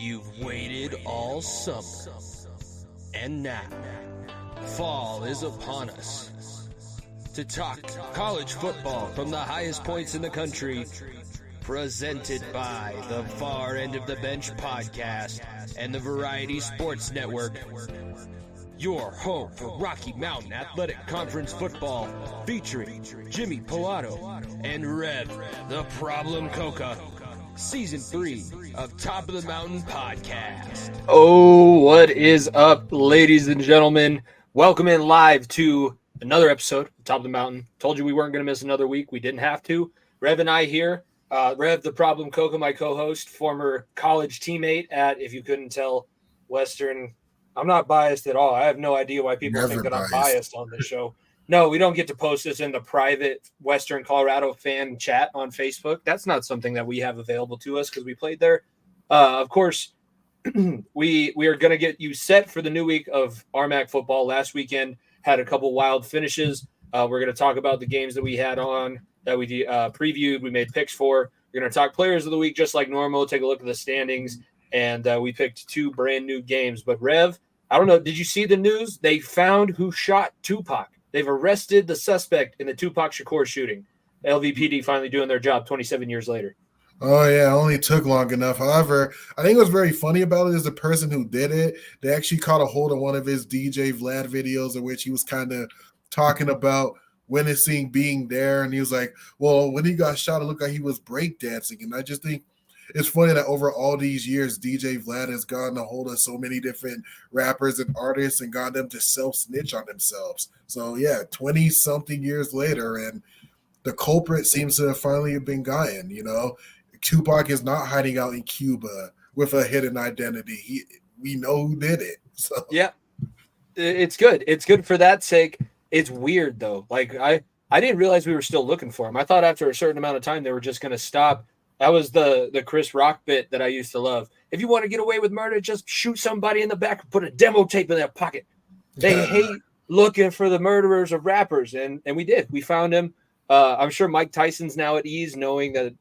You've waited all summer, and now fall is upon us. To talk college football from the highest points in the country, presented by the Far End of the Bench podcast and the Variety Sports Network. Your home for Rocky Mountain Athletic Conference football, featuring Jimmy Pilato and Rev, the Problem Coca. Season 3 of Top of the Mountain Podcast. Oh, what is up, ladies and gentlemen? Welcome in live to another episode of Top of the Mountain. Told you we weren't going to miss another week. We didn't have to. Rev and I here. Rev, the Problem Coca, my co-host, former college teammate at, if you couldn't tell, Western. I'm not biased at all. I have no idea why people think that I'm biased on this show. No, we don't get to post this in the private Western Colorado fan chat on Facebook. That's not something that we have available to us because we played there. Of course, we are going to get you set for the new week of RMAC football. Last weekend had a couple wild finishes. We're going to talk about the games that we had on, that we previewed, we made picks for. We're going to talk players of the week just like normal, take a look at the standings, and we picked two brand new games. But Rev, I don't know, did you see the news? They found who shot Tupac. They've arrested the suspect in the Tupac Shakur shooting. LVPD finally doing their job 27 years later. Oh, yeah, it only took long enough. However, I think what's very funny about it is the person who did it, they actually caught a hold of one of his DJ Vlad videos in which he was kind of talking about witnessing being there. And he was like, well, when he got shot, it looked like he was breakdancing. And I just think it's funny that over all these years, DJ Vlad has gotten a hold of so many different rappers and artists and got them to self-snitch on themselves. So, yeah, 20-something years later, and the culprit seems to have finally been gotten, you know. Tupac is not hiding out in Cuba with a hidden identity. We know who did it. So. Yeah, it's good. It's good for that sake. It's weird, though. Like, I didn't realize we were still looking for him. I thought after a certain amount of time they were just going to stop. That was the Chris Rock bit that I used to love. If you want to get away with murder, just shoot somebody in the back and put a demo tape in their pocket. They hate looking for the murderers of rappers, and we did. We found him. I'm sure Mike Tyson's now at ease knowing that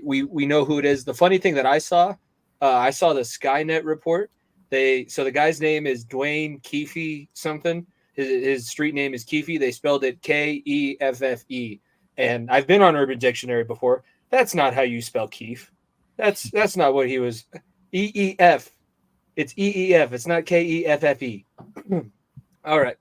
we know who it is. The funny thing that I saw the Skynet report. So the guy's name is Dwayne Keefe something. His street name is Keefe. They spelled it Keffe. And I've been on Urban Dictionary before. That's not how you spell Keefe. That's not what he was. EEF. It's EEF. It's not Keffe. All right.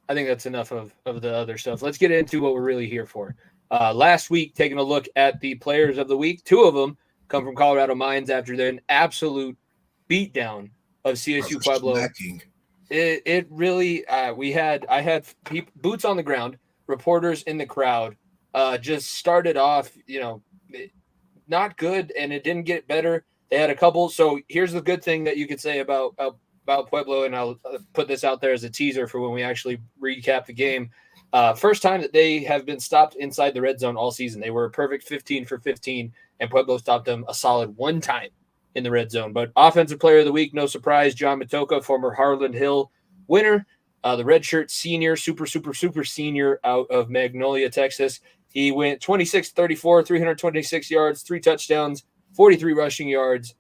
I think that's enough of the other stuff. Let's get into what we're really here for. Last week, taking a look at the players of the week. Two of them come from Colorado Mines after their absolute beatdown of CSU-Pueblo. It really, I had boots on the ground, reporters in the crowd, just started off, not good, and it didn't get better. They had a couple. So here's the good thing that you could say about Pueblo, and I'll put this out there as a teaser for when we actually recap the game. First time that they have been stopped inside the red zone all season. They were a perfect 15 for 15, and Pueblo stopped them a solid one time in the red zone. But offensive player of the week, no surprise, John Matoka, former Harlan Hill winner, the redshirt senior, super senior out of Magnolia, Texas. He went 26-34, 326 yards, 3 touchdowns, 43 rushing yards,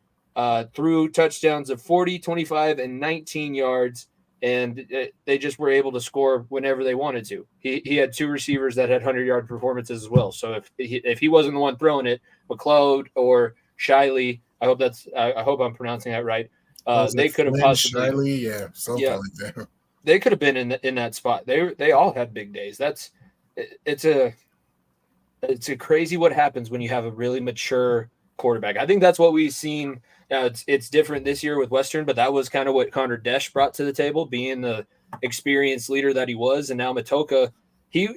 threw touchdowns of 40, 25, and 19 yards, and they just were able to score whenever they wanted to. He had 2 receivers that had 100-yard performances as well. So if he wasn't the one throwing it, McLeod or Shiley, I hope I'm pronouncing that right. They could have possibly, Shiley, something like that. They could have been in that spot. They all had big days. It's a crazy what happens when you have a really mature quarterback. I think that's what we've seen. It's different this year with Western, but that was kind of what Connor Desch brought to the table, being the experienced leader that he was. And now Matoka, he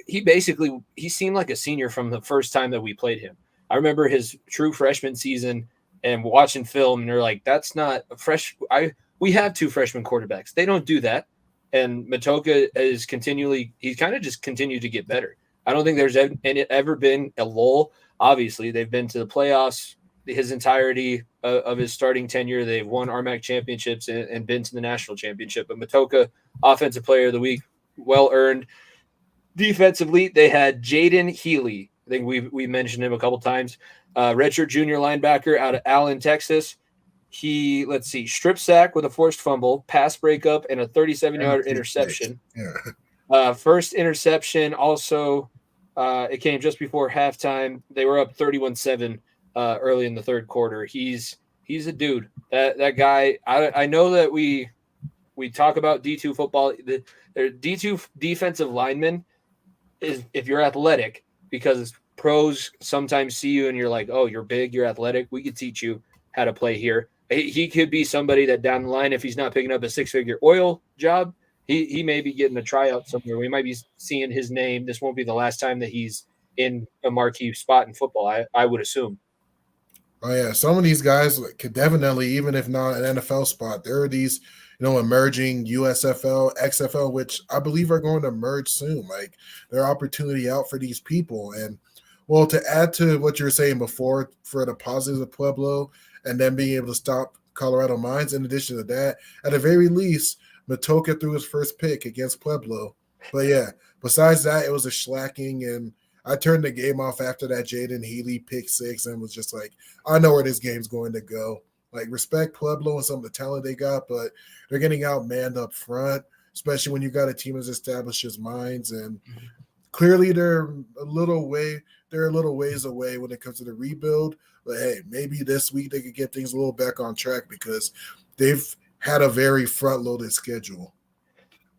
seemed like a senior from the first time that we played him. I remember his true freshman season and watching film, and they're like, that's not a fresh. We have 2 freshman quarterbacks. They don't do that. And Matoka is he's kind of just continued to get better. I don't think there's ever been a lull. Obviously, they've been to the playoffs his entirety of his starting tenure. They've won RMAC championships and been to the national championship. But Matoka, offensive player of the week, well earned. Defensively, they had Jaden Healy. I think we mentioned him a couple times. Redshirt junior linebacker out of Allen, Texas. let's see, strip sack with a forced fumble, pass breakup, and a 37-yard interception. Yeah. First interception also, it came just before halftime. They were up 31-7 early in the third quarter. He's a dude. That guy. I know that we talk about D2 football. The D2 defensive linemen is if you're athletic, because pros sometimes see you and you're like, oh, you're big, you're athletic. We could teach you how to play here. He could be somebody that down the line, if he's not picking up a 6-figure oil job, he may be getting a tryout somewhere. We might be seeing his name. This won't be the last time that he's in a marquee spot in football, I would assume. Oh yeah, some of these guys could definitely, even if not an NFL spot, there are these, emerging USFL, XFL, which I believe are going to merge soon. Like there are opportunity out for these people. And well, to add to what you were saying before, for the positives of Pueblo, and then being able to stop Colorado Mines. In addition to that, at the very least, Matoka threw his first pick against Pueblo. But yeah, besides that, it was a shellacking, and I turned the game off after that Jaden Healy pick six and was just like, I know where this game's going to go. Like, respect Pueblo and some of the talent they got, but they're getting outmanned up front, especially when you got a team as established as Mines. And clearly they're a little ways away when it comes to the rebuild. But hey, maybe this week they could get things a little back on track because they've had a very front-loaded schedule.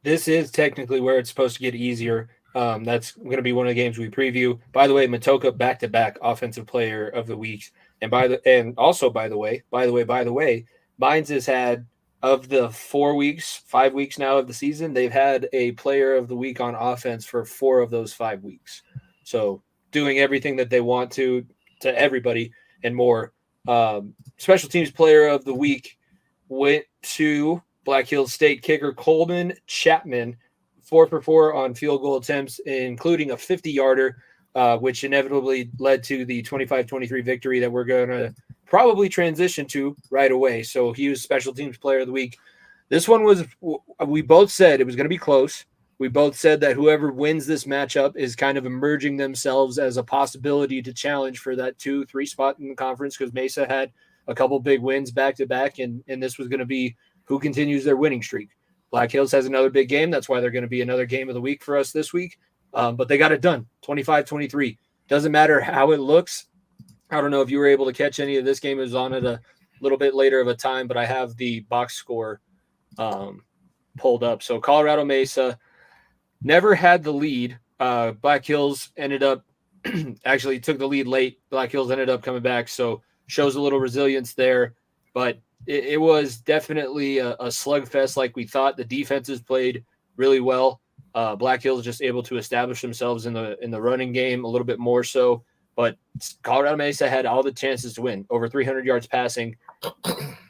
This is technically where it's supposed to get easier. That's going to be one of the games we preview. By the way, Matoka back-to-back offensive player of the week, and by the way, Mines has had, of the 5 weeks now of the season, they've had a player of the week on offense for 4 of those 5 weeks. So doing everything that they want to everybody and more. Special teams player of the week went to Black Hills State kicker Coleman Chapman, 4 for 4 on field goal attempts, including a 50-yarder, which inevitably led to the 25-23 victory that we're going to probably transition to right away. So he was special teams player of the week. This one was, we both said it was going to be close. We both said that whoever wins this matchup is kind of emerging themselves as a possibility to challenge for that 2-3 spot in the conference, because Mesa had a couple big wins back to back, and this was going to be who continues their winning streak. Black Hills has another big game. That's why they're going to be another game of the week for us this week. But they got it done, 25-23. Doesn't matter how it looks. I don't know if you were able to catch any of this game. It was on at a little bit later of a time, but I have the box score pulled up. So Colorado Mesa never had the lead. Black Hills ended up actually took the lead late. Black Hills ended up coming back, so shows a little resilience there. But it was definitely a slugfest like we thought. The defenses played really well. Black Hills just able to establish themselves in the running game a little bit more so. But Colorado Mesa had all the chances to win. Over 300 yards passing,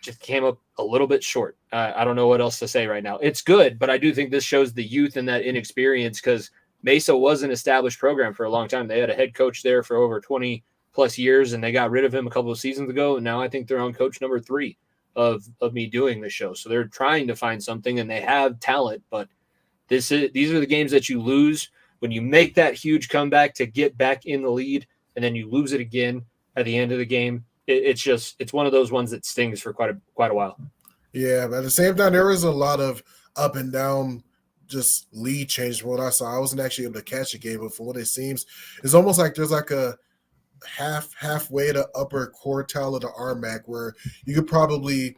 just came up a little bit short. I don't know what else to say right now. It's good, but I do think this shows the youth and that inexperience, because Mesa was an established program for a long time. They had a head coach there for over 20 plus years, and they got rid of him a couple of seasons ago. And now I think they're on coach number 3 of me doing this show. So they're trying to find something, and they have talent, but these are the games that you lose when you make that huge comeback to get back in the lead, and then you lose it again at the end of the game. It's one of those ones that stings for quite a while. Yeah, but at the same time, there was a lot of up and down, just lead change from what I saw. I wasn't actually able to catch the game, but from what it seems, it's almost like there's like a halfway to upper quartile of the RMAC where you could probably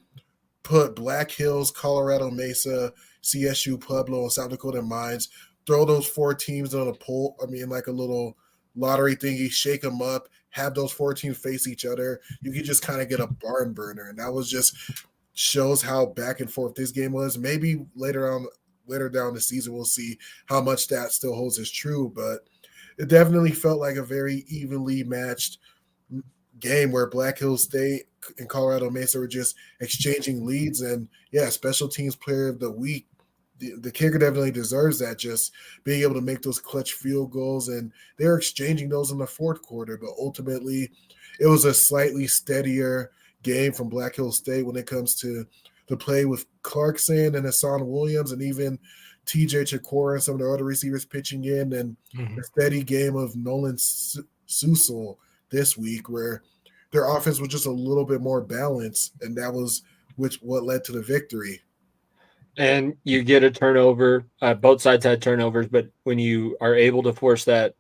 put Black Hills, Colorado Mesa, CSU-Pueblo, and South Dakota Mines, throw those 4 teams on a poll. I mean, like a little lottery thingy, shake them up, have those 4 teams face each other. You could just kind of get a barn burner, and that was just shows how back and forth this game was. Maybe later down the season, we'll see how much that still holds as true, but it definitely felt like a very evenly matched game where Black Hills State and Colorado Mesa were just exchanging leads. And yeah, special teams player of the week, the kicker definitely deserves that, just being able to make those clutch field goals. And they're exchanging those in the fourth quarter, but ultimately it was a slightly steadier game from Black Hills State when it comes to the play with Clarkson and Hassan Williams and even TJ Chakora and some of the other receivers pitching in, and a steady game of Nolan Susel this week, where their offense was just a little bit more balanced, and that was what led to the victory. And you get a turnover. Both sides had turnovers, but when you are able to force that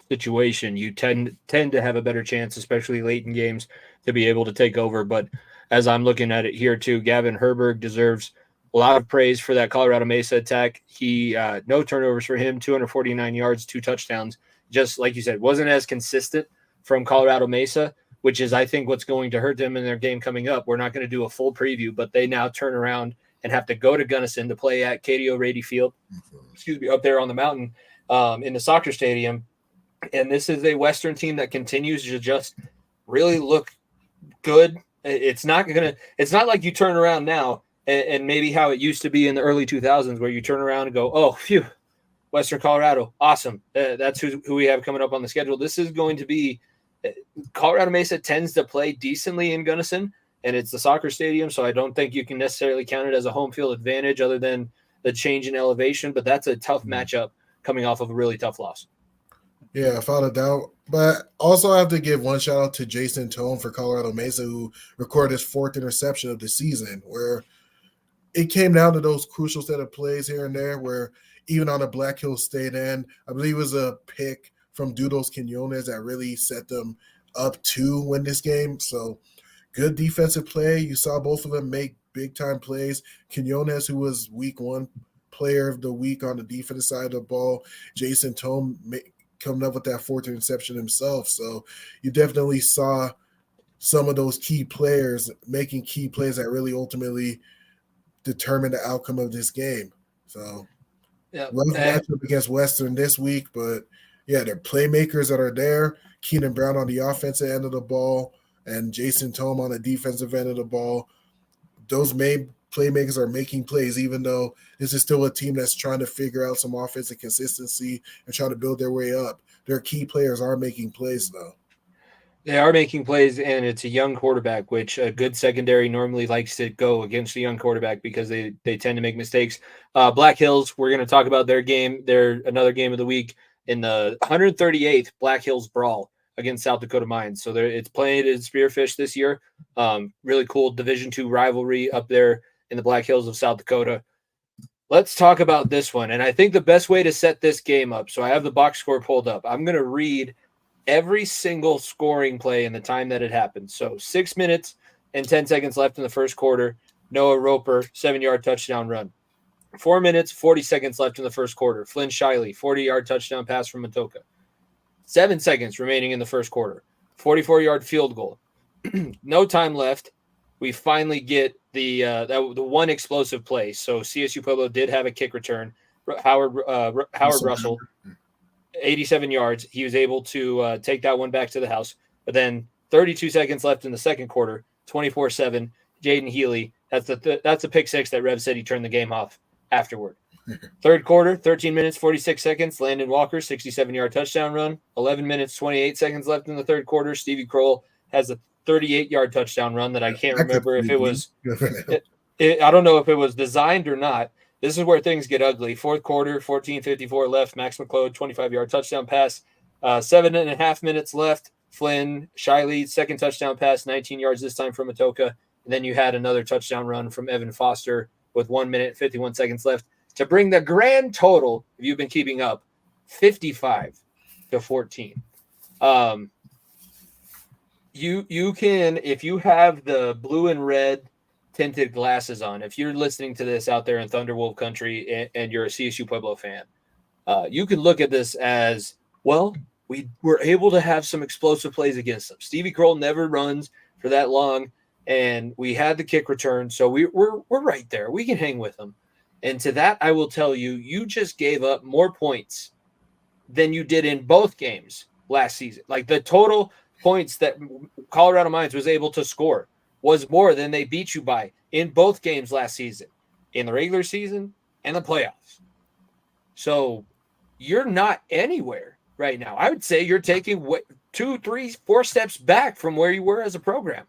situation, you tend to have a better chance, especially late in games, to be able to take over. But as I'm looking at it here too, Gavin Herberg deserves a lot of praise for that Colorado Mesa attack. He no turnovers for him, 249 yards, 2 touchdowns. Just like you said, wasn't as consistent from Colorado Mesa, which is I think what's going to hurt them in their game coming up. We're not going to do a full preview, but they now turn around and have to go to Gunnison to play at Katie O'Reilly Field. Excuse me, up there on the mountain in the soccer stadium. And this is a Western team that continues to just really look good. It's not like you turn around now and maybe how it used to be in the early 2000s where you turn around and go, oh, phew, Western Colorado, awesome. That's who we have coming up on the schedule. This is going to be Colorado Mesa tends to play decently in Gunnison, and it's the soccer stadium, so I don't think you can necessarily count it as a home field advantage other than the change in elevation, but that's a tough matchup coming off of a really tough loss. Yeah, without a doubt. But also I have to give one shout out to Jason Tome for Colorado Mesa, who recorded his 4th interception of the season, where it came down to those crucial set of plays here and there where even on a Black Hills State end, I believe it was a pick from Dudos Quinones that really set them up to win this game. So good defensive play. You saw both of them make big-time plays. Quinones, who was week 1 player of the week on the defensive side of the ball. Jason Tome coming up with that 4th interception himself. So you definitely saw some of those key players making key plays that really ultimately determine the outcome of this game. So rough matchup against Western this week, but yeah, they're playmakers that are there. Keenan Brown on the offensive end of the ball and Jason Tome on the defensive end of the ball. Those main playmakers are making plays, even though this is still a team that's trying to figure out some offensive consistency and trying to build their way up. Their key players are making plays, though. They are making plays, and it's a young quarterback, which a good secondary normally likes to go against a young quarterback because they tend to make mistakes. Black Hills, we're going to talk about their game. They're another game of the week in the 138th Black Hills Brawl against South Dakota Mines. So it's played at Spearfish this year. Really cool Division II rivalry up there in the Black Hills of South Dakota. Let's talk about this one. And I think the best way to set this game up, so I have the box score pulled up. I'm going to read every single scoring play in the time that it happened. So 6 minutes and 10 seconds left in the first quarter. Noah Roper, 7-yard touchdown run. 4 minutes, 40 seconds left in the first quarter. Flynn Shiley, 40-yard touchdown pass from Matoka. 7 seconds remaining in the first quarter. 44-yard field goal. No time left. We finally get the one explosive play. So CSU-Pueblo did have a kick return. Howard Russell, 87 yards. He was able to take that one back to the house. But then 32 seconds left in the second quarter, 24-7. Jaden Healy, that's a pick six that Rev said he turned the game off afterward. Third quarter, 13 minutes, 46 seconds. Landon Walker, 67-yard touchdown run. 11 minutes, 28 seconds left in the third quarter. Stevie Kroll has a 38-yard touchdown run that I can't remember if it was I don't know if it was designed or not. This is where things get ugly. Fourth quarter, 14:54 left. Max McLeod, 25-yard touchdown pass. 7.5 minutes left. Flynn Shiley, second touchdown pass, 19 yards this time from Matoka. And then you had another touchdown run from Evan Foster with 1 minute, 51 seconds left to bring the grand total, if you've been keeping up, 55-14. You can, if you have the blue and red tinted glasses on, if you're listening to this out there in Thunderwolf country and you're a CSU Pueblo fan, you can look at this as, well, we were able to have some explosive plays against them. Stevie Kroll never runs for that long, and we had the kick return, so we're right there. We can hang with them. And to that, I will tell you, you just gave up more points than you did in both games last season. Like the total points that Colorado Mines was able to score was more than they beat you by in both games last season, in the regular season and the playoffs. So you're not anywhere right now. I would say you're taking 2, 3, 4 steps back from where you were as a program.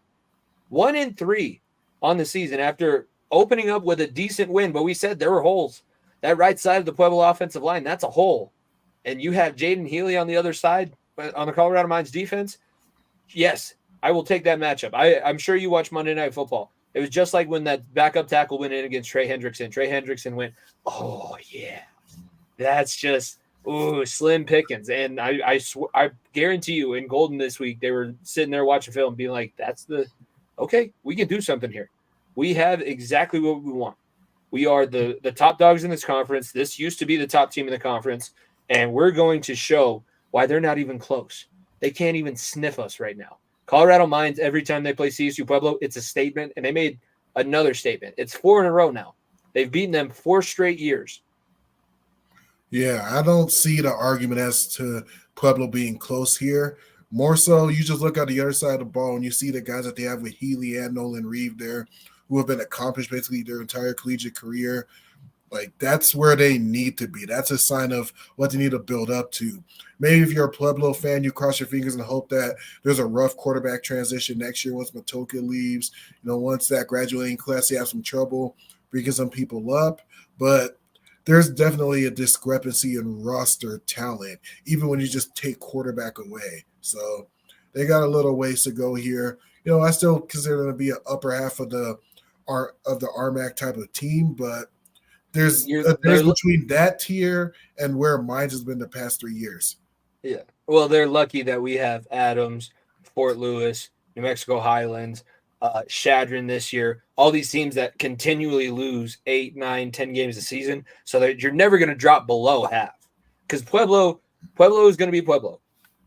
1-3 on the season after opening up with a decent win, but we said there were holes. That right side of the Pueblo offensive line, that's a hole. And you have Jaden Healy on the other side on the Colorado Mines defense. Yes, I will take that matchup. I'm sure you watch Monday Night Football. It was just like when that backup tackle went in against Trey Hendrickson. Trey Hendrickson went, oh, yeah. That's just, slim pickings. And I guarantee you in Golden this week, they were sitting there watching film being like, okay, we can do something here. We have exactly what we want. We are the top dogs in this conference. This used to be the top team in the conference, and we're going to show why they're not even close. They can't even sniff us right now. Colorado Mines, every time they play CSU-Pueblo, it's a statement, and they made another statement. It's 4 in a row now. They've beaten them 4 straight years. Yeah, I don't see the argument as to Pueblo being close here. More so, you just look at the other side of the ball and you see the guys that they have with Healy and Nolan Reeve there, who have been accomplished basically their entire collegiate career. Like, that's where they need to be. That's a sign of what they need to build up to. Maybe if you're a Pueblo fan, you cross your fingers and hope that there's a rough quarterback transition next year once Matoka leaves. Once that graduating class, you have some trouble bringing some people up. But there's definitely a discrepancy in roster talent, even when you just take quarterback away. So they got a little ways to go here. I still consider them to be an upper half of the RMAC type of team, but there's between that tier and where Mines has been the past 3 years. Yeah. Well, they're lucky that we have Adams, Fort Lewis, New Mexico Highlands, Shadron this year, all these teams that continually lose 8, 9, 10 games a season. So that you're never going to drop below half, because Pueblo is going to be Pueblo,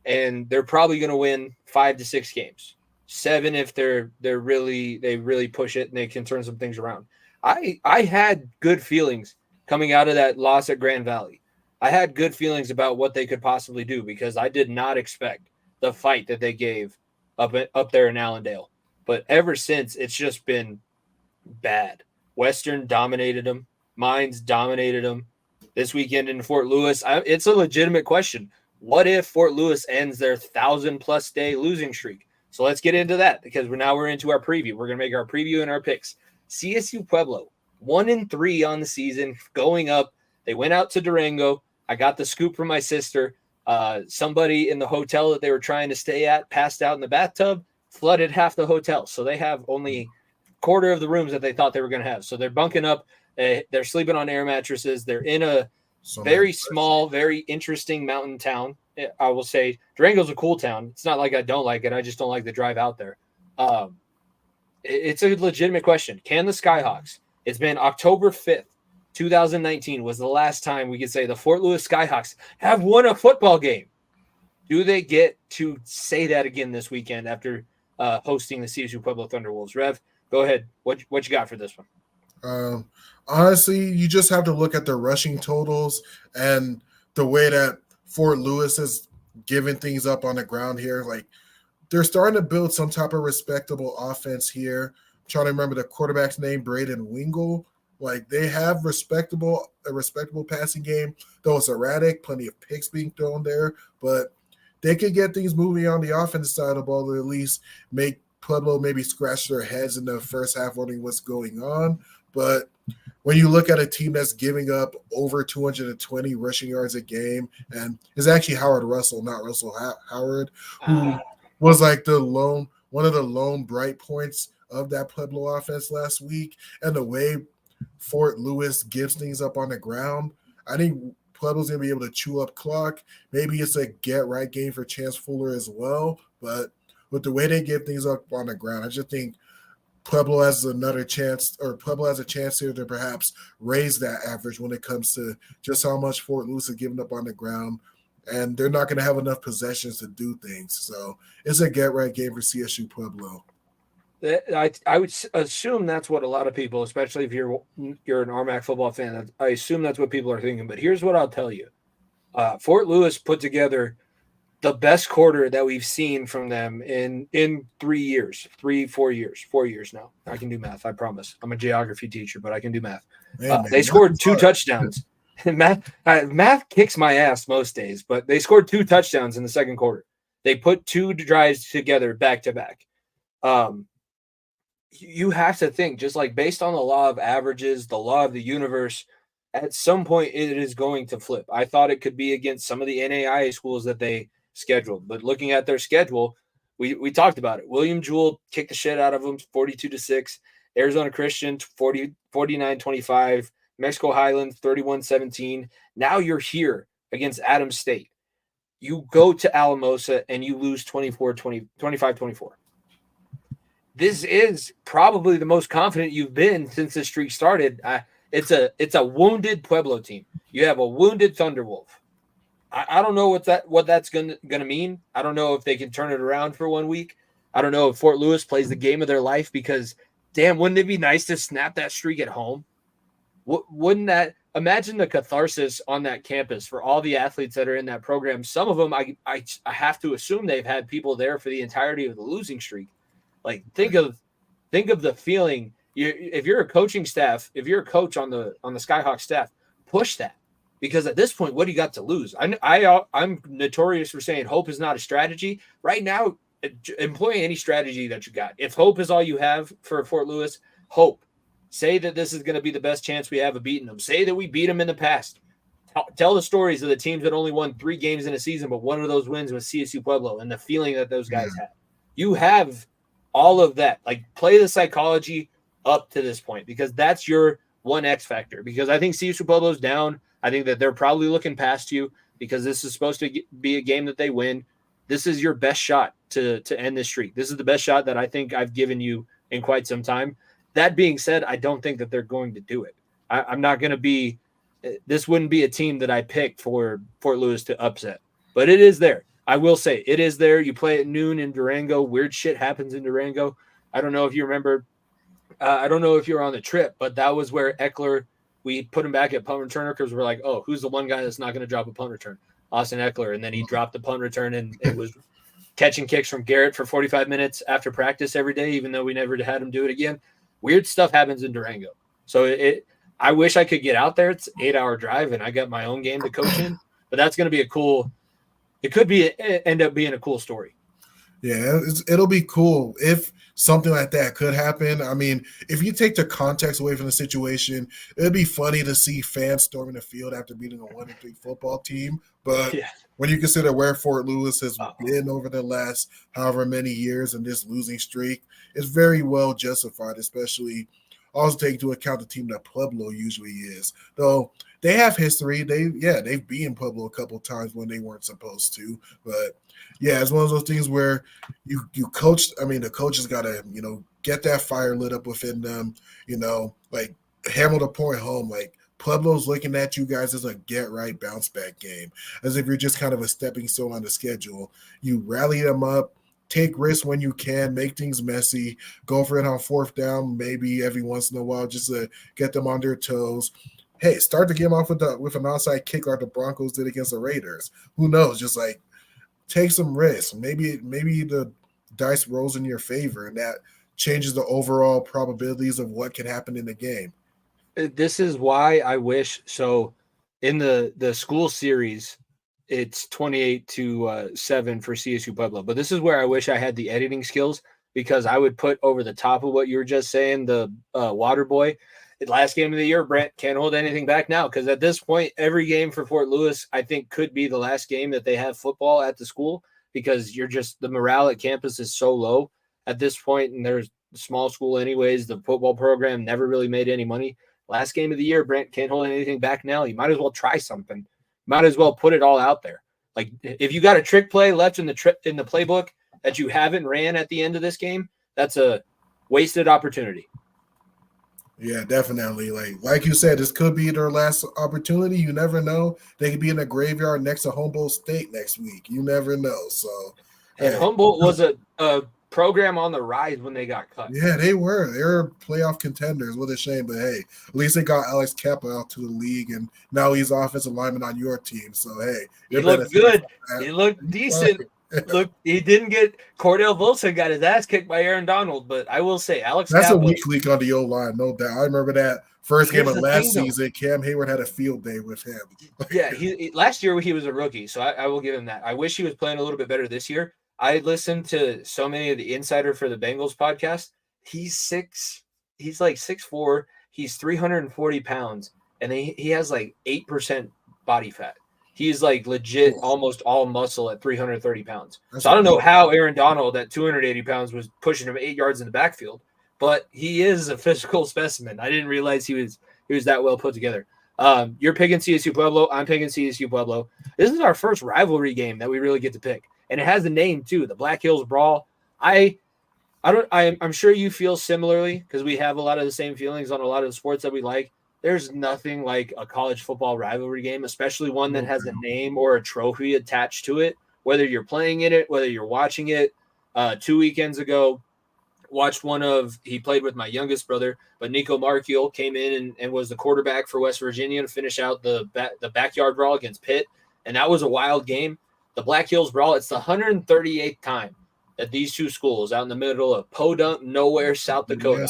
and they're probably going to win 5 to 6 games, 7 if they really push it and they can turn some things around. I had good feelings coming out of that loss at Grand Valley. I had good feelings about what they could possibly do, because I did not expect the fight that they gave up there in Allendale. But ever since, it's just been bad. Western dominated them. Mines dominated them. This weekend in Fort Lewis, it's a legitimate question. What if Fort Lewis ends their 1,000-plus day losing streak? So let's get into that, because we're into our preview. We're going to make our preview and our picks. CSU-Pueblo, 1-3 on the season, going up. They went out to Durango. I got the scoop from my sister. Somebody in the hotel that they were trying to stay at passed out in the bathtub, flooded half the hotel. So they have only quarter of the rooms that they thought they were going to have. So they're bunking up. They're sleeping on air mattresses. They're in a very small, very interesting mountain town. I will say Durango's a cool town. It's not like I don't like it. I just don't like the drive out there. It's a legitimate question. Can the Skyhawks? It's been October 5th, 2019 was the last time we could say the Fort Lewis Skyhawks have won a football game. Do they get to say that again this weekend after hosting the CSU-Pueblo Thunderwolves? Rev, go ahead. What you got for this one? Honestly, you just have to look at the rushing totals and the way that Fort Lewis has given things up on the ground here. Like, they're starting to build some type of respectable offense here. I'm trying to remember the quarterback's name, Braden Wingle. Like, they have a respectable passing game, though it's erratic, plenty of picks being thrown there, but they could get things moving on the offensive side of the ball to at least make Pueblo maybe scratch their heads in the first half wondering what's going on. But when you look at a team that's giving up over 220 rushing yards a game, and it's actually Howard Russell, not Russell Howard, who was like one of the lone bright points of that Pueblo offense last week, and the way Fort Lewis gives things up on the ground, I think Pueblo's going to be able to chew up clock.Maybe it's a get-right game for Chance Fuller as well, but with the way they give things up on the ground, I just think Pueblo has a chance here to perhaps raise that average when it comes to just how much Fort Lewis is giving up on the ground, and they're not going to have enough possessions to do things. So it's a get-right game for CSU-Pueblo. I would assume that's what a lot of people, especially if you're an RMAC football fan, I assume that's what people are thinking. But here's what I'll tell you. Fort Lewis put together the best quarter that we've seen from them in 4 years now. I can do math, I promise. I'm a geography teacher, but I can do math. They scored 2 touchdowns. Math kicks my ass most days, but they scored 2 touchdowns in the second quarter. They put 2 drives together back to back. You have to think, just like based on the law of averages, the law of the universe, at some point it is going to flip. I thought it could be against some of the NAIA schools that they scheduled, but looking at their schedule, We talked about it. William Jewell kicked the shit out of them 42-6. Arizona Christian 49-25. Mexico Highlands 31-17. Now you're here against Adams State. You go to Alamosa and you lose 25-24. This is probably the most confident you've been since the streak started. It's a wounded Pueblo team. You have a wounded Thunderwolf. I don't know what that's gonna mean. I don't know if they can turn it around for 1 week. I don't know if Fort Lewis plays the game of their life because, damn, wouldn't it be nice to snap that streak at home? Wouldn't that imagine the catharsis on that campus for all the athletes that are in that program? Some of them, I have to assume they've had people there for the entirety of the losing streak. Like think of the feeling. If you're a coaching staff, if you're a coach on the Skyhawk staff, push that. Because at this point, what do you got to lose? I'm notorious for saying hope is not a strategy. Right now, employ any strategy that you got. If hope is all you have for Fort Lewis, hope. Say that this is going to be the best chance we have of beating them. Say that we beat them in the past. Tell the stories of the teams that only won 3 games in a season, but one of those wins was CSU-Pueblo and the feeling that those guys had. You have all of that. Like, play the psychology up to this point because that's your one X factor. Because I think CSU-Pueblo's down. I think that they're probably looking past you because this is supposed to be a game that they win. This is your best shot to end this streak. This is the best shot that I think I've given you in quite some time. That being said, I don't think that they're going to do it. I'm not going to be – this wouldn't be a team that I pick for Fort Lewis to upset. But it is there. I will say it is there. You play at noon in Durango. Weird shit happens in Durango. I don't know if you remember I don't know if you were on the trip, but that was where Eckler – we put him back at punt returner because we're like, oh, who's the one guy that's not going to drop a punt return? Austin Eckler. And then he dropped the punt return and it was catching kicks from Garrett for 45 minutes after practice every day, even though we never had him do it again. Weird stuff happens in Durango. So I wish I could get out there. It's an 8-hour drive and I got my own game to coach in, but that's going to be it could end up being a cool story. Yeah, it'll be cool if something like that could happen. I mean, if you take the context away from the situation, it'd be funny to see fans storming the field after beating a 1-3 football team. But when you consider where Fort Lewis has been over the last however many years in this losing streak, it's very well justified, especially also take into account the team that Pueblo usually is. Though they have history. They've beaten Pueblo a couple times when they weren't supposed to. But yeah, it's one of those things where you coach. I mean, the coaches got to, get that fire lit up within them, like hammer the point home. Like Pueblo's looking at you guys as a get right bounce back game, as if you're just kind of a stepping stone on the schedule. You rally them up. Take risks when you can, make things messy, go for it on 4th down, maybe every once in a while, just to get them on their toes. Hey, start the game off with an onside kick like the Broncos did against the Raiders. Who knows? Just like take some risks. Maybe the dice rolls in your favor, and that changes the overall probabilities of what can happen in the game. This is why I wish so. In the school series, it's 28-7 for CSU Pueblo. But this is where I wish I had the editing skills because I would put over the top of what you were just saying, the water boy. The last game of the year, Brent can't hold anything back now because at this point, every game for Fort Lewis, I think, could be the last game that they have football at the school because the morale at campus is so low at this point, and there's a small school anyways. The football program never really made any money. Last game of the year, Brent can't hold anything back now. You might as well try something. Might as well put it all out there. Like if you got a trick play left in the playbook that you haven't ran at the end of this game, that's a wasted opportunity. Yeah, definitely. Like you said, this could be their last opportunity. You never know. They could be in a graveyard next to Humboldt State next week. You never know. So, and Humboldt was a program on the rise when they got cut. Yeah, they were. They were playoff contenders. What a shame. But hey, at least they got Alex Kappa out to the league, and now he's offensive lineman on your team. So hey, he looked good. He looked decent. Look, he didn't get Cordell Wilson got his ass kicked by Aaron Donald, but I will say Alex. That's a weak leak on the O line, no doubt. I remember that first game of last season. Cam Hayward had a field day with him. Yeah, he last year he was a rookie, so I will give him that. I wish he was playing a little bit better this year. I listened to so many of the Insider for the Bengals podcast. He's like 6'4", he's 340 pounds, and he has like 8% body fat. he's like legit Oh, almost all muscle at 330 pounds. that's So I a don't know big. how Aaron Donald at 280 pounds was pushing him 8 yards in the backfield, but he is a physical specimen. I didn't realize he was that well put together. You're picking CSU Pueblo. I'm picking CSU Pueblo. This is our first rivalry game that we really get to pick, and it has a name too, the Black Hills Brawl. I'm sure you feel similarly because we have a lot of the same feelings on a lot of the sports that we like. There's nothing like a college football rivalry game, especially one that has a name or a trophy attached to it. Whether you're playing in it, whether you're watching it. 2 weekends ago, watched he played with my youngest brother, but Nico Markiel came in and was the quarterback for West Virginia to finish out the backyard brawl against Pitt, and that was a wild game. The Black Hills Brawl, it's the 138th time that these two schools out in the middle of Podunk, nowhere, South Dakota.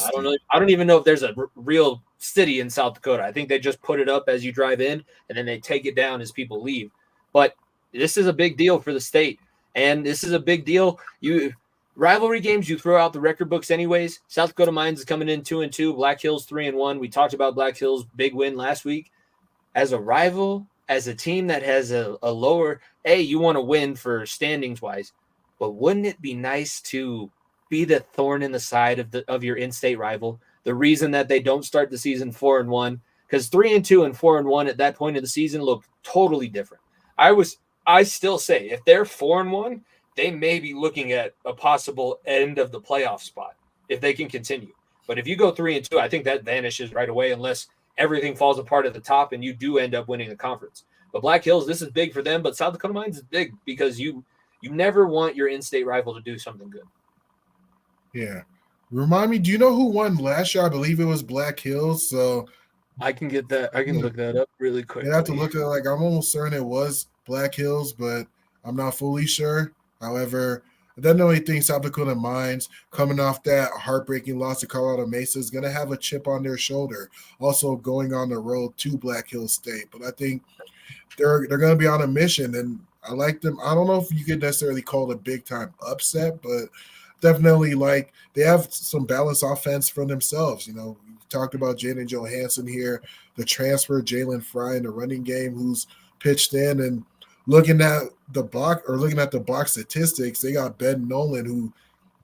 I don't even know if there's a real city in South Dakota. I think they just put it up as you drive in, and then they take it down as people leave. But this is a big deal for the state, and this is a big deal. Rivalry games, you throw out the record books anyways. South Dakota Mines is coming in 2-2. Black Hills 3-1. We talked about Black Hills' big win last week. As a rival, as a team that has a lower, you want to win for standings wise, but wouldn't it be nice to be the thorn in the side of your in-state rival? The reason that they don't start the season 4-1, because 3-2 and 4-1 at that point of the season look totally different. I still say if they're 4-1, they may be looking at a possible end of the playoff spot if they can continue. But if you go 3-2, I think that vanishes right away unless everything falls apart at the top and you do end up winning the conference. But Black Hills, this is big for them, but South Dakota Mines is big because you never want your in-state rival to do something good. Yeah. Remind me, do you know who won last year? I believe it was Black Hills. So I can get that. I can look that up really quick. You have to look at it. Like, I'm almost certain it was Black Hills, but I'm not fully sure. However, I definitely think South Dakota Mines, coming off that heartbreaking loss to Colorado Mesa, is going to have a chip on their shoulder. Also going on the road to Black Hills State, but I think they're going to be on a mission, and I like them. I don't know if you could necessarily call it a big time upset, but definitely like they have some balanced offense for themselves. You know, we talked about Jaden Johansson here, the transfer Jalen Fry in the running game, who's pitched in, and looking at the box statistics, they got Ben Nolan, who,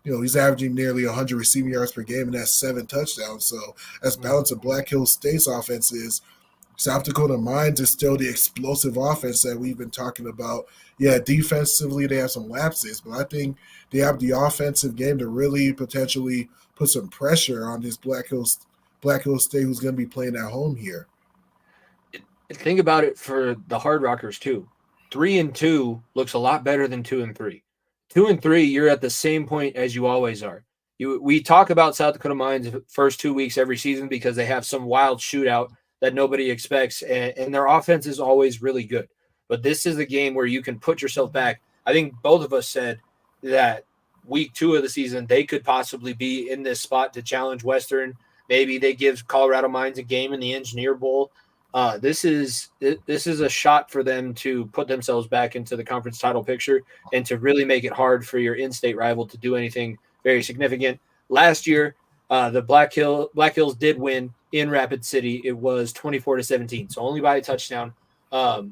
you know, he's averaging nearly 100 receiving yards per game and has 7 touchdowns. So as balanced as Black Hills State's offense is, South Dakota Mines is still the explosive offense that we've been talking about. Yeah, defensively they have some lapses, but I think they have the offensive game to really potentially put some pressure on this Black Hills State, who's going to be playing at home here. Think about it for the Hard Rockers too. 3-2 looks a lot better than 2-3. 2-3, you're at the same point as you always are. We talk about South Dakota Mines first 2 weeks every season because they have some wild shootout that nobody expects, and their offense is always really good. But this is a game where you can put yourself back. I think both of us said that week 2 of the season, they could possibly be in this spot to challenge Western. Maybe they give Colorado Mines a game in the Engineer Bowl. This is a shot for them to put themselves back into the conference title picture and to really make it hard for your in-state rival to do anything very significant. Last year, the Black Hills did win in Rapid City. It was 24-17, so only by a touchdown. I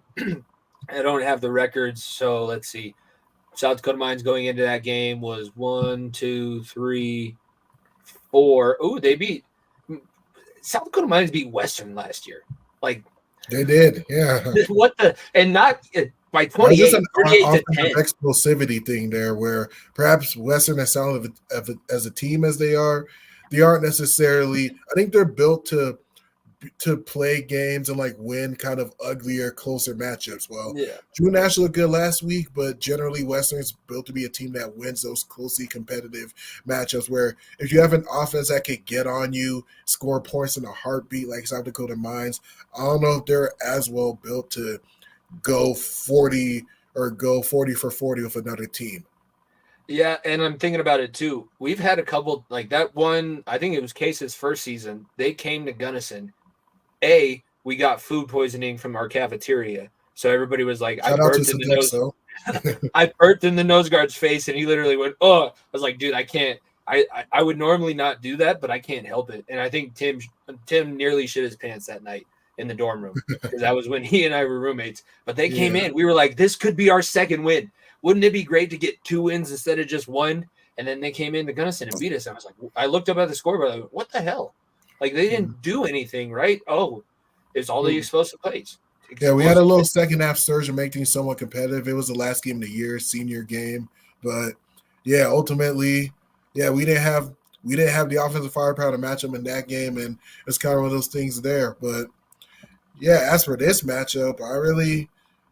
don't have the records, so let's see. South Dakota Mines going into that game was 1, 2, 3, 4. Oh, they beat South Dakota Mines beat Western last year. Like they did, yeah. What the and not by 28, 38 to 10. Explosivity thing there, where perhaps Western, as sound as a team as they aren't necessarily. I think they're built to play games and like win kind of uglier, closer matchups. Well, yeah. Drew Nash looked good last week, but generally Western's built to be a team that wins those closely competitive matchups where if you have an offense that could get on you, score points in a heartbeat like South Dakota Mines, I don't know if they're as well built to go 40 for 40 with another team. Yeah, and I'm thinking about it too. We've had a couple like that one, I think it was Case's first season. They came to Gunnison. We got food poisoning from our cafeteria. So everybody was like, I burped in the nose guard's face, and he literally went, oh. I was like, dude, I can't. I would normally not do that, but I can't help it. And I think Tim nearly shit his pants that night. in the dorm room because that was when he and I were roommates. But they came Yeah. in. We were like, this could be our second win. Wouldn't it be great to get 2 wins instead of just one? And then they came in to Gunnison and beat us. I was like, I looked up at the scoreboard. Like, what the hell? Like they didn't do anything, right? Oh, it's all the explosive plays. Yeah, we had a little second half surge to make things somewhat competitive. It was the last game of the year, senior game, but yeah, ultimately, yeah, we didn't have the offensive firepower to match them in that game, and it's kind of one of those things there. But yeah, as for this matchup, I really,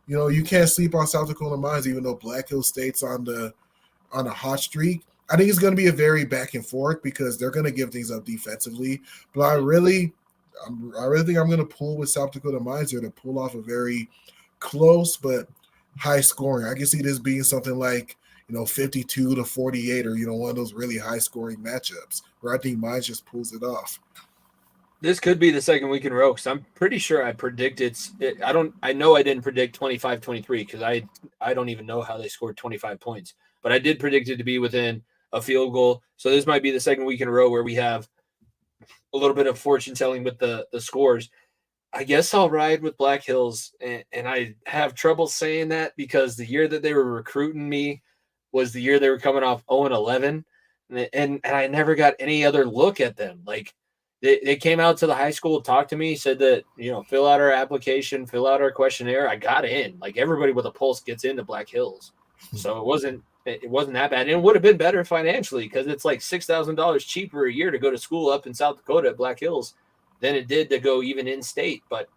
you can't sleep on South Dakota Mines, even though Black Hill State's on a hot streak. I think it's going to be a very back and forth because they're going to give things up defensively. But I really think I'm going to pull with South Dakota Mines here to pull off a very close but high scoring. I can see this being something like 52-48, or one of those really high scoring matchups where I think Mines just pulls it off. This could be the second week in a row because I'm pretty sure I predicted I know I didn't predict 25-23 because I don't even know how they scored 25 points, but I did predict it to be within a field goal. So this might be the second week in a row where we have a little bit of fortune telling with the scores. I guess I'll ride with Black Hills, and I have trouble saying that because the year that they were recruiting me was the year they were coming off 0-11, and I never got any other look at them. Like they came out to the high school, talked to me, said that fill out our application, fill out our questionnaire. I got in. Like everybody with a pulse gets into Black Hills, so it wasn't that bad. And it would have been better financially because it's like $6,000 cheaper a year to go to school up in South Dakota at Black Hills than it did to go even in state. But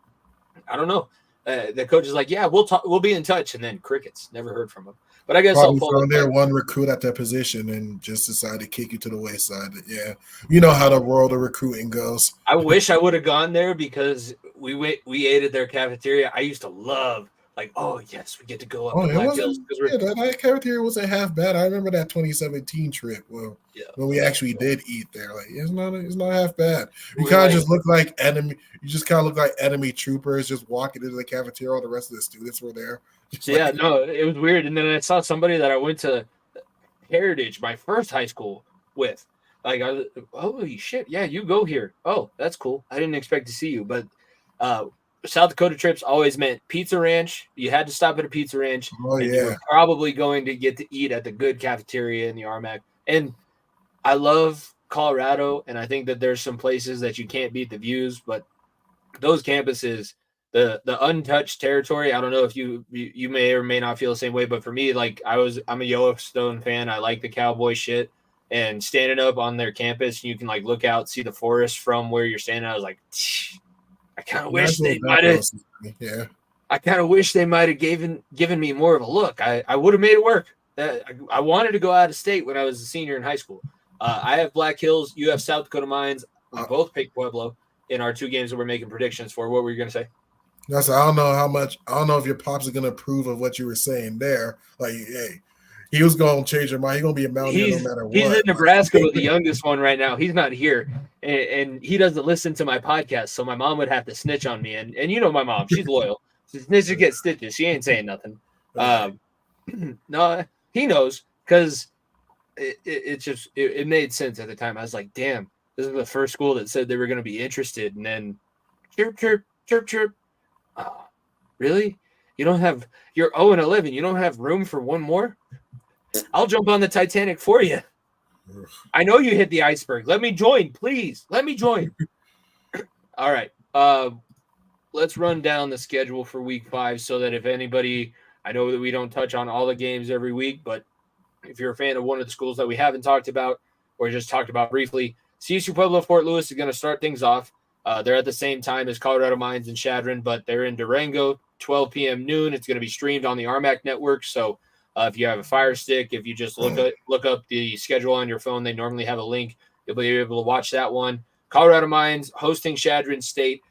I don't know. The coach is like, yeah, we'll be in touch. And then crickets, never heard from him. But I guess Probably I'll pull found there one recruit at that position and just decided to kick you to the wayside. Yeah, you know how the world of recruiting goes. I wish I would have gone there because we ate at their cafeteria. I used to love, like, oh yes, we get to go up to Black Hills. That cafeteria wasn't half bad. I remember that 2017 trip. Well, when we actually did eat there, like it's not half bad. You kind of just look like enemy. You just kind of look like enemy troopers just walking into the cafeteria. All the rest of the students were there. No, it was weird. And then I saw somebody that I went to Heritage, my first high school, with. Like, holy shit, yeah, you go here. Oh, that's cool. I didn't expect to see you. But South Dakota trips always meant Pizza Ranch. You had to stop at a Pizza Ranch. Oh, and yeah. You were probably going to get to eat at the good cafeteria in the RMAC. And I love Colorado, and I think that there's some places that you can't beat the views, but those campuses, the untouched territory, I don't know if you may or may not feel the same way, but for me, like I'm a Yellowstone fan. I like the cowboy shit, and standing up on their campus, you can like look out, see the forest from where you're standing. I was like, I kind of wish they might have. Yeah. I kind of wish they might have given me more of a look. I would have made it work. I wanted to go out of state when I was a senior in high school. I have Black Hills. You have South Dakota Mines. We both picked Pueblo in our 2 games that we're making predictions for. What were you going to say? I don't know if your pops are going to approve of what you were saying there. Like, hey, he was going to change your mind. He's going to be a Mountaineer no matter what. He's in Nebraska with the youngest one right now. He's not here, and he doesn't listen to my podcast, so my mom would have to snitch on me. And you know my mom, she's loyal. Snitches get stitches. She ain't saying nothing. No, he knows because it made sense at the time. I was like, damn, this is the first school that said they were going to be interested, and then chirp, chirp, chirp, chirp. Really? You're 0-11. You don't have room for one more? I'll jump on the Titanic for you. I know you hit the iceberg. Let me join, please. Let me join. All right. Let's run down the schedule for week 5 so that if anybody, I know that we don't touch on all the games every week, but if you're a fan of one of the schools that we haven't talked about or just talked about briefly, CSU-Pueblo Fort Lewis is going to start things off. They're at the same time as Colorado Mines and Chadron, but they're in Durango, 12 p.m. noon. It's going to be streamed on the RMAC network. So if you have a Fire Stick, if you just look up the schedule on your phone, they normally have a link. You'll be able to watch that one. Colorado Mines hosting Chadron State.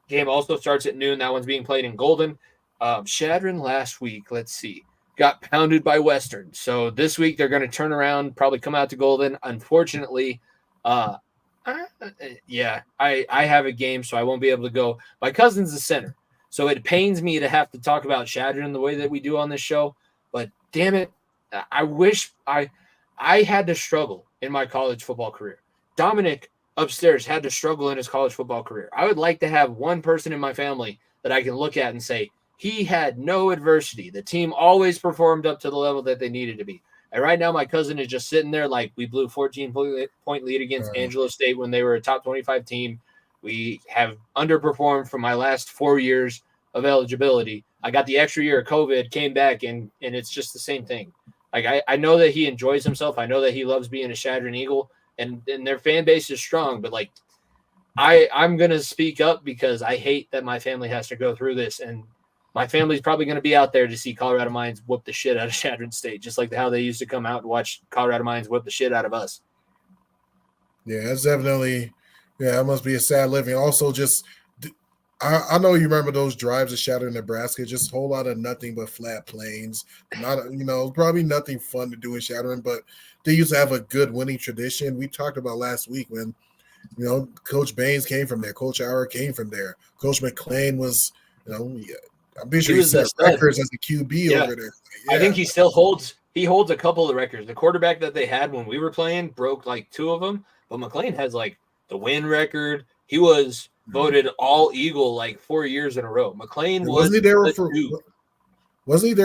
Game also starts at noon. That one's being played in Golden. Chadron last week, let's see, got pounded by Western. So this week they're going to turn around, probably come out to Golden. Unfortunately, I have a game, so I won't be able to go. My cousin's the center, so it pains me to have to talk about Chadron the way that we do on this show. But damn it, I wish I had to struggle in my college football career. Dominic upstairs had to struggle in his college football career. I would like to have one person in my family that I can look at and say, he had no adversity. The team always performed up to the level that they needed to be. And right now, my cousin is just sitting there like we blew 14-point lead against Angelo State when they were a top 25 team. We have underperformed for my last 4 years of eligibility. I got the extra year of COVID, came back, and it's just the same thing. Like I know that he enjoys himself. I know that he loves being a Shadron Eagle, and their fan base is strong. But like, I'm gonna speak up because I hate that my family has to go through this, and my family's probably going to be out there to see Colorado Mines whoop the shit out of Shadron State, just like how they used to come out and watch Colorado Mines whip the shit out of us. Yeah, that's definitely, that must be a sad living. Also, just, I know you remember those drives at Shadron, Nebraska, just a whole lot of nothing but flat plains. Not, probably nothing fun to do in Shadron, but they used to have a good winning tradition. We talked about last week when, Coach Baines came from there. Coach Auer came from there. Coach McLean was, I'm pretty sure he set records as a QB over there. Yeah. I think he still holds a couple of records. The quarterback that they had when we were playing broke like 2 of them, but McLean has like the win record. He was voted all Eagle like 4 years in a row. McLean wasn't he there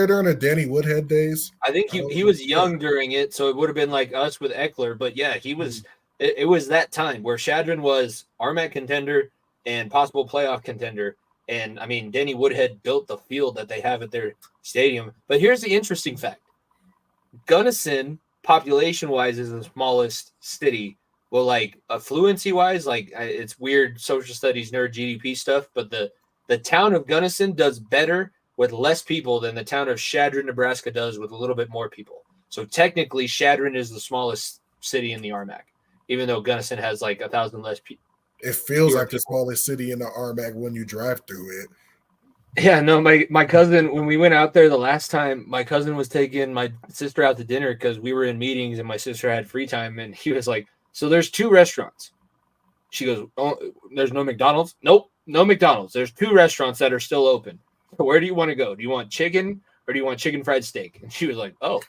during the Danny Woodhead days? I think he was young during it, so it would have been like us with Eckler. But yeah, he was. It was that time where Shadron was RMAC contender and possible playoff contender. And, I mean, Danny Woodhead built the field that they have at their stadium. But here's the interesting fact. Gunnison, population-wise, is the smallest city. Well, like, affluency-wise, like, it's weird social studies, nerd GDP stuff. But the town of Gunnison does better with less people than the town of Shadron, Nebraska does with a little bit more people. So, technically, Shadron is the smallest city in the RMAC, even though Gunnison has, like, 1,000 less people. It feels like the smallest city in the RMAC when you drive through it. Yeah, no, my cousin, when we went out there the last time, my cousin was taking my sister out to dinner because we were in meetings and my sister had free time. And he was like, so there's 2 restaurants. She goes, oh, there's no McDonald's? Nope, no McDonald's. There's 2 restaurants that are still open. Where do you want to go? Do you want chicken or do you want chicken fried steak? And she was like, oh,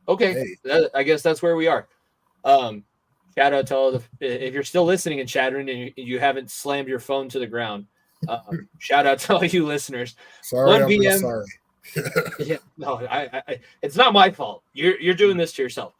okay. Hey. I guess that's where we are. Shout out to all if you're still listening in Shadron and you haven't slammed your phone to the ground. Shout out to all you listeners. Sorry, 1 p.m. Sorry. Yeah, no, I it's not my fault. You're doing this to yourself.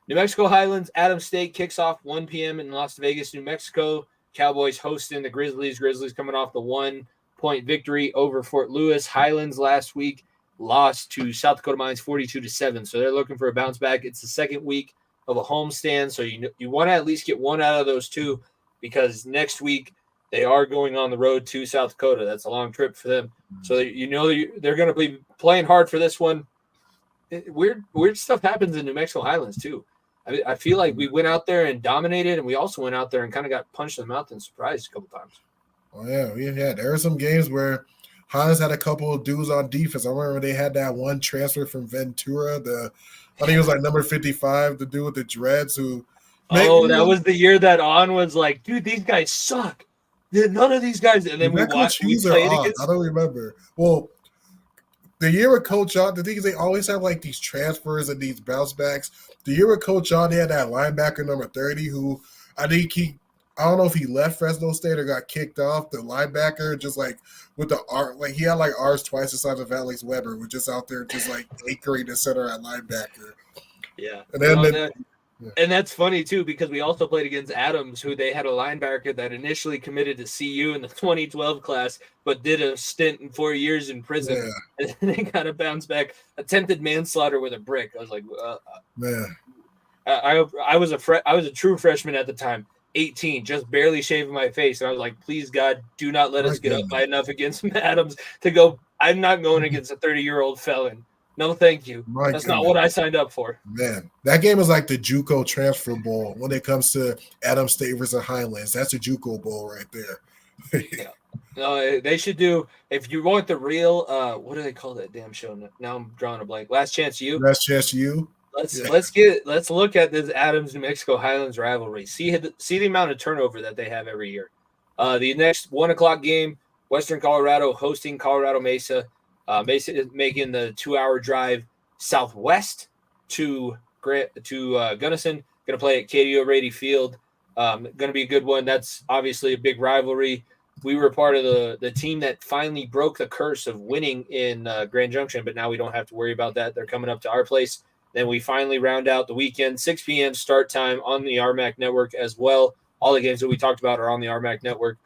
New Mexico Highlands, Adams State kicks off 1 p.m. in Las Vegas, New Mexico. Cowboys hosting the Grizzlies. Grizzlies coming off the 1-point victory over Fort Lewis. Highlands last week lost to South Dakota Mines 42-7. So they're looking for a bounce back. It's the second week of a homestand, so you want to at least get one out of those 2 because next week they are going on the road to South Dakota. That's a long trip for them. So they're going to be playing hard for this one. Weird stuff happens in New Mexico Highlands too. I feel like we went out there and dominated, and we also went out there and kind of got punched in the mouth and surprised a couple times. Oh yeah, there were some games where Highlands had a couple of dudes on defense. I remember they had that one transfer from Ventura, I think it was like number 55, the dude with the dreads who. That was the year that On was like, dude, these guys suck. None of these guys. And then we played against. I don't remember. Well, the year with Coach On, the thing is they always have like these transfers and these bounce backs. The year with Coach On, they had that linebacker number 30 who I think I don't know if he left Fresno State or got kicked off. The linebacker, just like with the R, like he had like R's twice the size of Alex Weber, was just out there just like anchoring the center at linebacker. Yeah, and then and that's funny too because we also played against Adams, who they had a linebacker that initially committed to CU in the 2012 class, but did a stint in 4 years in prison, and then they got a bounce back, attempted manslaughter with a brick. I was like, man, I was a true freshman at the time. 18, just barely shaving my face. And I was like, please, God, do not let us get up by enough against Adams to go. I'm not going against a 30-year-old felon. No, thank you. That's not what I signed up for. Man, that game is like the JUCO transfer bowl when it comes to Adams State versus Highlands. That's a JUCO bowl right there. Yeah. No, they should do, if you want the real, what do they call that damn show? Now I'm drawing a blank. Last Chance U. Last Chance U. Let's look at this Adams New Mexico Highlands rivalry. See the amount of turnover that they have every year. The next 1:00 game, Western Colorado hosting Colorado Mesa. Mesa is making the 2-hour drive southwest to Gunnison. Going to play at Katie O'Reilly Field. Going to be a good one. That's obviously a big rivalry. We were part of the team that finally broke the curse of winning in Grand Junction, but now we don't have to worry about that. They're coming up to our place. Then we finally round out the weekend, 6 p.m. start time on the RMAC network as well. All the games that we talked about are on the RMAC network.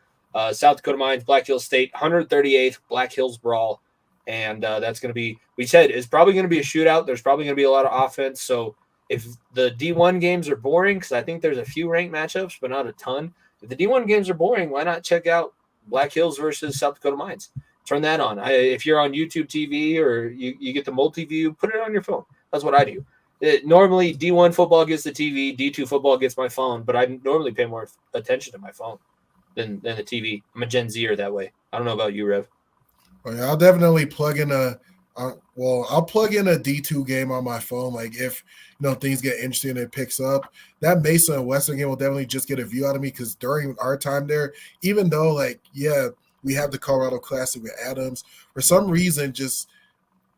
South Dakota Mines, Black Hills State, 138th Black Hills Brawl. And that's going to be, we said, it's probably going to be a shootout. There's probably going to be a lot of offense. So if the D1 games are boring, because I think there's a few ranked matchups, but not a ton. If the D1 games are boring, why not check out Black Hills versus South Dakota Mines? Turn that on. If you're on YouTube TV or you get the multi-view, put it on your phone. That's what I do. Normally, D1 football gets the TV, D2 football gets my phone, but I normally pay more attention to my phone than the TV. I'm a Gen Zer that way. I don't know about you, Rev. Oh, yeah, I'll definitely plug in I'll plug in a D2 game on my phone. Like if things get interesting and it picks up, that Mesa and Western game will definitely just get a view out of me, because during our time there, even though we have the Colorado Classic with Adams, for some reason just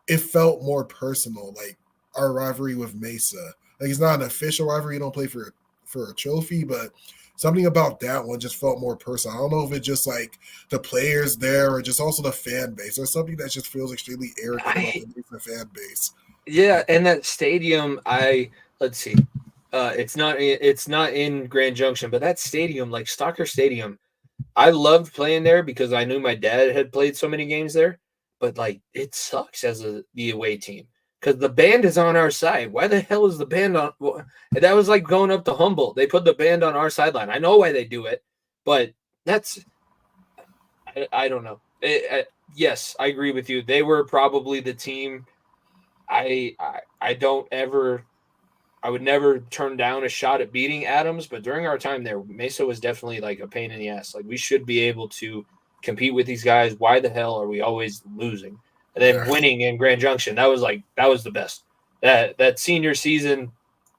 it felt more personal. Like our rivalry with Mesa, like it's not an official rivalry. You don't play for a trophy, but something about that one just felt more personal. I don't know if it's just like the players there or just also the fan base. There's something that just feels extremely arrogant about the Mesa fan base. Yeah, and that stadium, let's see. It's not in Grand Junction, but that stadium, like Stalker Stadium, I loved playing there because I knew my dad had played so many games there. But like it sucks as the away team, because the band is on our side. Why the hell is the band on? That was like going up to Humboldt. They put the band on our sideline. I know why they do it, but I don't know. Yes, I agree with you. They were probably the team. I would never turn down a shot at beating Adams, but during our time there, Mesa was definitely like a pain in the ass. Like we should be able to compete with these guys. Why the hell are we always losing? And then winning in Grand Junction, that was the best. That senior season,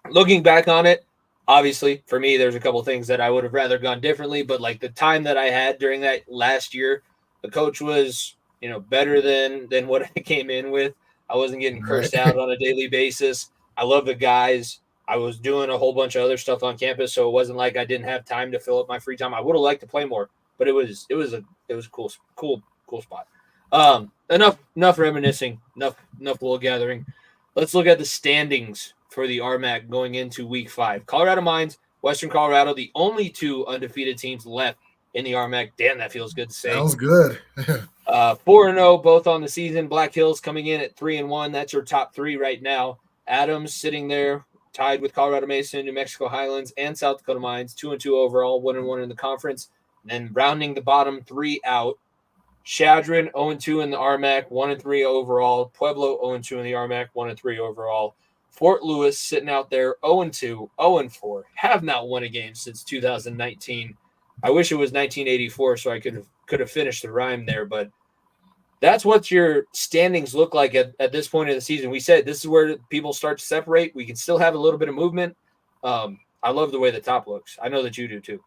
looking back on it, obviously for me, there's a couple of things that I would have rather gone differently. But like the time that I had during that last year, the coach was better than what I came in with. I wasn't getting cursed out on a daily basis. I love the guys. I was doing a whole bunch of other stuff on campus, so it wasn't like I didn't have time to fill up my free time. I would have liked to play more, but it was a cool spot. Enough reminiscing, enough little gathering. Let's look at the standings for the RMAC going into week 5. Colorado Mines, Western Colorado, the only 2 undefeated teams left in the RMAC. Damn, that feels good to say. Sounds good. 4-0 both on the season. Black Hills coming in at 3-1. That's your top 3 right now. Adams sitting there tied with Colorado Mesa, New Mexico Highlands, and South Dakota Mines, 2-2 overall, 1-1 in the conference. And then rounding the bottom 3 out, Shadron 0-2 in the RMAC, 1-3 overall. Pueblo 0-2 in the RMAC, 1-3 overall. Fort Lewis sitting out there 0-2, 0-4, have not won a game since 2019. I wish it was 1984 so I could have finished the rhyme there, but that's what your standings look like at this point in the season. We said this is where people start to separate. We can still have a little bit of movement. I love the way the top looks. I know that you do too.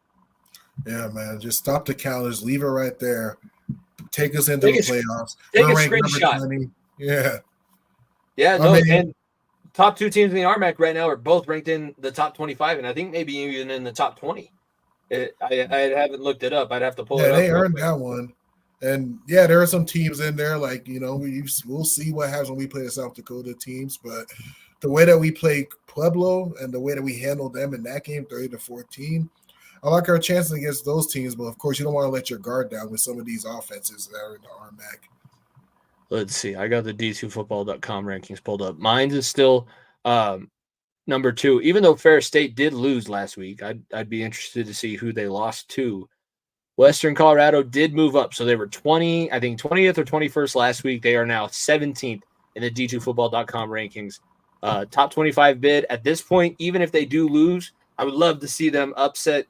Yeah, man. Just stop the calendars. Leave it right there. Take us into the playoffs. Take a screenshot. Yeah. Yeah, no, and top 2 teams in the RMAC right now are both ranked in the top 25, and I think maybe even in the top 20. I haven't looked it up. I'd have to pull it up. Yeah, they earned that one. And yeah, there are some teams in there, like, we'll see what happens when we play the South Dakota teams. But the way that we play Pueblo and the way that we handled them in that game, 30-14, I like our chances against those teams. But of course, you don't want to let your guard down with some of these offenses that are in the RMAC. Let's see. I got the D2football.com rankings pulled up. Mines is still number 2, even though Ferris State did lose last week. I'd be interested to see who they lost to. Western Colorado did move up, so they were 20th or 21st last week. They are now 17th in the D2football.com rankings. Top 25 bid at this point. Even if they do lose, I would love to see them upset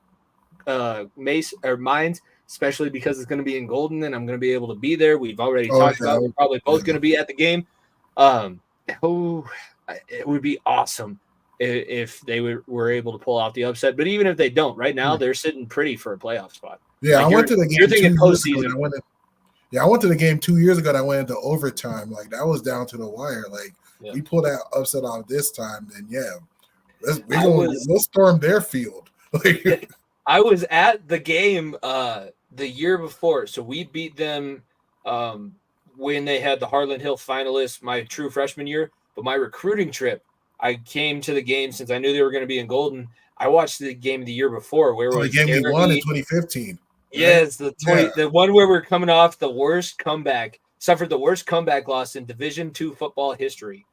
Mesa or Mines, especially because it's going to be in Golden, and I'm going to be able to be there. We've already talked about we're probably both going to be at the game. It would be awesome if they were able to pull off the upset. But even if they don't, right now they're sitting pretty for a playoff spot. Yeah, I went to the game. You're thinking postseason. I went to the game 2 years ago. And I went into overtime. Like that was down to the wire. Like we pulled that upset off this time. Then we'll storm their field. I was at the game the year before, so we beat them when they had the Harlan Hill finalists my true freshman year. But my recruiting trip, I came to the game since I knew they were going to be in Golden. I watched the game the year before, where Oh, the was game we won in Jeremy? 2015, right? Yes, Yeah. the one where we're coming off the worst comeback, suffered the worst comeback loss in Division II football history,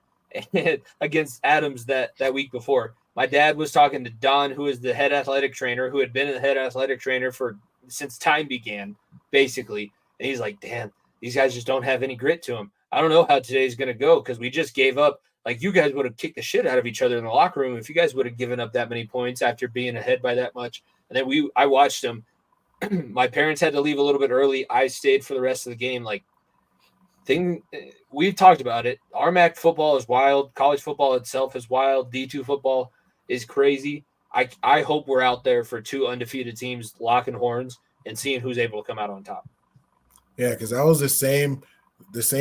and against Adams that week before. My dad was talking to Don, who is the head athletic trainer, who had been the head athletic trainer for since time began, basically. And he's like, "Damn, these guys just don't have any grit to them. I don't know how today's going to go because we just gave up. Like you guys would have kicked the shit out of each other in the locker room if you guys would have given up that many points after being ahead by that much." And then I watched them. My parents had to leave a little bit early. I stayed for the rest of the game. Like we've talked about it. RMAC football is wild. College football itself is wild. D2 football is crazy. I hope we're out there for two undefeated teams locking horns and seeing who's able to come out on top. Yeah, because that was the same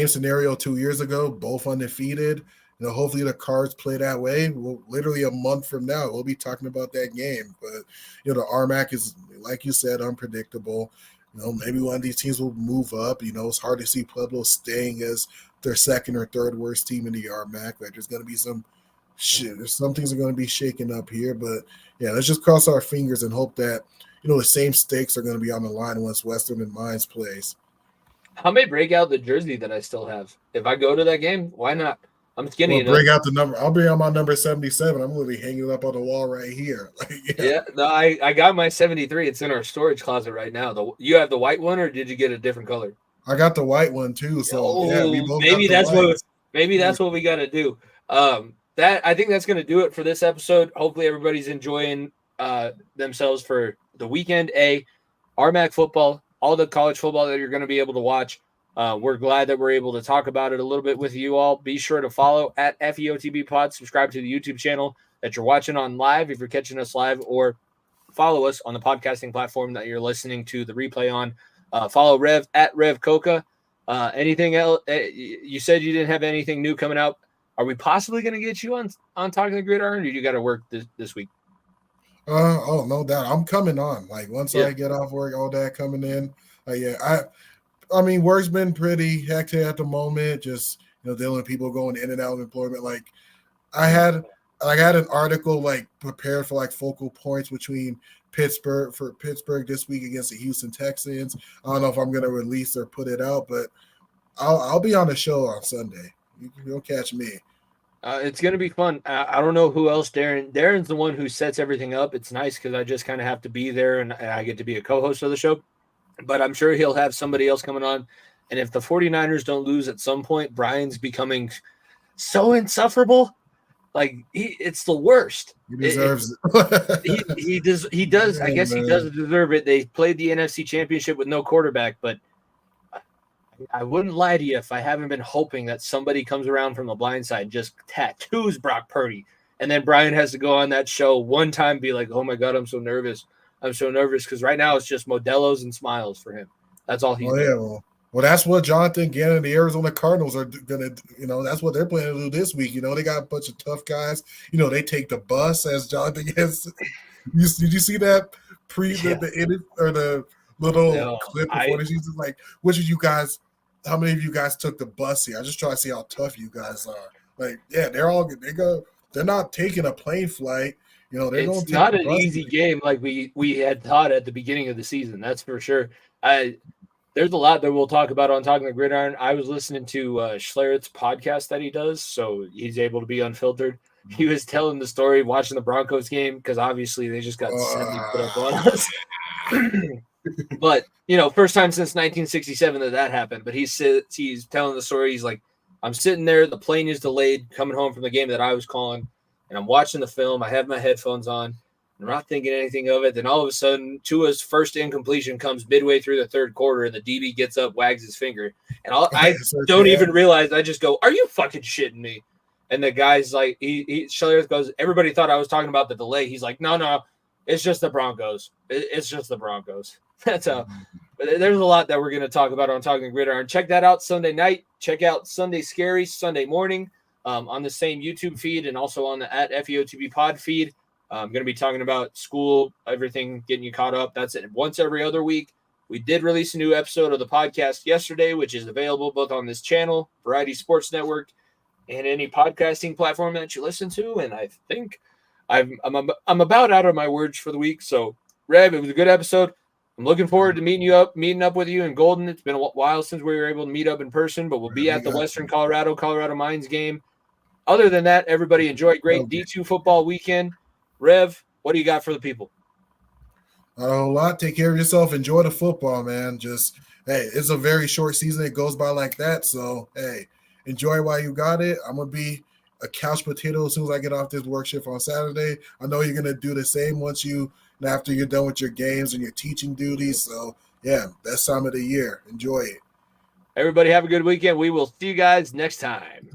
scenario 2 years ago, both undefeated. Hopefully the cards play that way. Literally a month from now, we'll be talking about that game. But the RMAC is, like you said, unpredictable. Maybe one of these teams will move up. It's hard to see Pueblo staying as their second or third worst team in the RMAC. Like there's going to be some things are going to be shaken up here. But yeah, let's just cross our fingers and hope that the same stakes are going to be on the line once Western and Mines plays. I may break out the jersey that I still have. If I go to that game, why not? I'm skinny enough. Bring out the number. I'll bring out my number 77. I'm literally hanging it up on the wall right here. No, I got my 73. It's in our storage closet right now. You have the white one, or did you get a different color? I got the white one too. So yeah, we both maybe got the that's what we got to do. I think that's going to do it for this episode. Hopefully everybody's enjoying themselves for the weekend. RMAC football, all the college football that you're going to be able to watch. We're glad that we're able to talk about it a little bit with you all. Be sure to follow at FEOTB Pod. Subscribe to the YouTube channel that you're watching on live if you're catching us live, or follow us on the podcasting platform that you're listening to the replay on. Follow Rev at Rev Coca. Anything else? You said you didn't have anything new coming out. Are we possibly going to get you on Talking the Gridiron, or you got to work this week? No doubt. I'm coming on. Like once I get off work, all that coming in. I mean, work's been pretty hectic at the moment. Just dealing with people going in and out of employment. Like I had an article like prepared for like focal points between Pittsburgh this week against the Houston Texans. I don't know if I'm gonna release or put it out, but I'll be on the show on Sunday. You'll catch me. It's gonna be fun. I don't know who else. Darren's the one who sets everything up. It's nice because I just kind of have to be there and I get to be a co-host of the show. But I'm sure he'll have somebody else coming on. And if the 49ers don't lose at some point, Brian's becoming so insufferable. Like it's the worst. He deserves it. He does. Yeah, I guess man. He does deserve it. They played the NFC Championship with no quarterback, but I wouldn't lie to you if I haven't been hoping that somebody comes around from the blind side and just tattoos Brock Purdy. And then Brian has to go on that show one time and be like, oh my God, I'm so nervous. I'm so nervous because right now it's just Modelo's and smiles for him. That's all he's doing. Well, that's what Jonathan Gannon and the Arizona Cardinals are going to, that's what they're planning to do this week. They got a bunch of tough guys. They take the bus, as Jonathan gets. Did you see that the edit or the little clip before the season? Like, which of you guys, how many of you guys took the bus here? I just try to see how tough you guys are. Like, yeah, they're not taking a plane flight. It's not an easy game like we had thought at the beginning of the season. That's for sure. There's a lot that we'll talk about on Talking the Gridiron. I was listening to Schlereth's podcast that he does, so he's able to be unfiltered. He was telling the story watching the Broncos game because obviously they just got 70 put up on us. But first time since 1967 that happened. But he's telling the story. He's like, I'm sitting there, the plane is delayed, coming home from the game that I was calling. And I'm watching the film. I have my headphones on. I'm not thinking anything of it. Then all of a sudden, Tua's first incompletion comes midway through the third quarter, and the DB gets up, wags his finger. And I don't even realize. I just go, are you fucking shitting me? And the guy's like, Schlereth goes, everybody thought I was talking about the delay. He's like, no, it's just the Broncos. It's just the Broncos. That's how. But there's a lot that we're going to talk about on Talking Gridiron. Check that out Sunday night. Check out Sunday Scary Sunday morning. On the same YouTube feed and also on the at FEOTB pod feed. I'm going to be talking about school, everything, getting you caught up. That's it. Once every other week. We did release a new episode of the podcast yesterday, which is available both on this channel, Variety Sports Network, and any podcasting platform that you listen to. And I think I'm about out of my words for the week. So, Rev, it was a good episode. I'm looking forward to meeting up with you in Golden. It's been a while since we were able to meet up in person, but we'll be at the Western Colorado Mines game. Other than that, everybody enjoy a great D2 football weekend. Rev, what do you got for the people? Not a whole lot. Take care of yourself. Enjoy the football, man. Just, hey, it's a very short season. It goes by like that. So, hey, enjoy while you got it. I'm going to be a couch potato as soon as I get off this work shift on Saturday. I know you're going to do the same after you're done with your games and your teaching duties. So, yeah, best time of the year. Enjoy it. Everybody have a good weekend. We will see you guys next time.